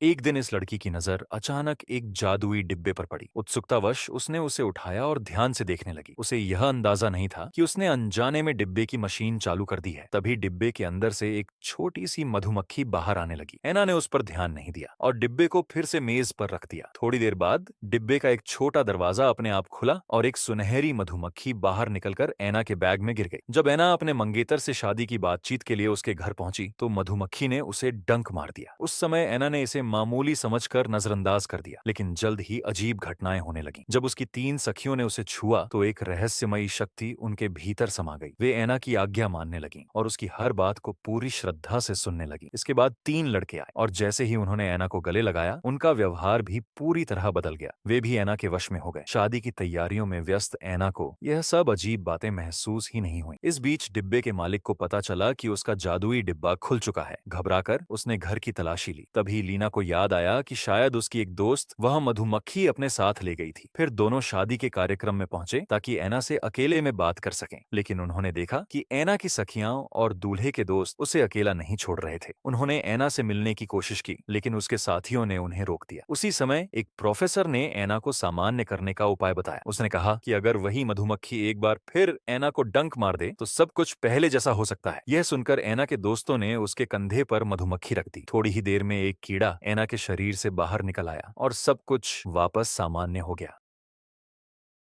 एक दिन इस लड़की की नजर अचानक एक जादुई डिब्बे पर पड़ी। उत्सुकतावश उसने उसे उठाया और ध्यान से देखने लगी। उसे यह अंदाजा नहीं था कि उसने अनजाने में डिब्बे की मशीन चालू कर दी है। तभी डिब्बे के अंदर से एक छोटी सी मधुमक्खी बाहर आने लगी। ऐना ने उस पर ध्यान नहीं दिया और डिब्बे को फिर से मेज पर रख दिया। थोड़ी देर बाद डिब्बे का एक छोटा दरवाजा अपने आप खुला और एक सुनहरी मधुमक्खी बाहर निकलकर ऐना के बैग में गिर गई। जब ऐना अपने मंगेतर से शादी की बातचीत के लिए उसके घर पहुंची तो मधुमक्खी ने उसे डंक मार दिया। उस समय ऐना ने इसे मामूली समझकर नजरअंदाज कर दिया, लेकिन जल्द ही अजीब घटनाएं होने लगीं। जब उसकी तीन सखियों ने उसे छुआ तो एक रहस्यमयी शक्ति उनके भीतर समा गई। वे ऐना की आज्ञा मानने लगीं और उसकी हर बात को पूरी श्रद्धा से सुनने लगी। इसके बाद तीन लड़के आए और जैसे ही उन्होंने ऐना को गले लगाया, उनका व्यवहार भी पूरी तरह बदल गया। वे भी ऐना के वश में हो गए। शादी की तैयारियों में व्यस्त ऐना को यह सब अजीब बातें महसूस ही नहीं हुई। इस बीच डिब्बे के मालिक को पता चला कि उसका जादुई डिब्बा खुल चुका है। घबराकर उसने घर की तलाशी ली। तभी लीना को याद आया कि शायद उसकी एक दोस्त वह मधुमक्खी अपने साथ ले गई थी। फिर दोनों शादी के कार्यक्रम में पहुंचे ताकि ऐना से अकेले में बात कर सकें, लेकिन उन्होंने देखा कि ऐना की सखियां और दूल्हे के दोस्त उसे अकेला नहीं छोड़ रहे थे। उन्होंने ऐना से मिलने की कोशिश की, लेकिन उसके साथियों ने उन्हें रोक दिया। उसी समय एक प्रोफेसर ने ऐना को सामान्य करने का उपाय बताया। उसने कहा कि अगर वही मधुमक्खी एक बार फिर ऐना को डंक मार दे तो सब कुछ पहले जैसा हो सकता है। यह सुनकर ऐना के दोस्तों ने उसके कंधे पर मधुमक्खी रख दी। थोड़ी ही देर में एक कीड़ा ऐना के शरीर से बाहर निकल आया और सब कुछ वापस सामान्य हो गया।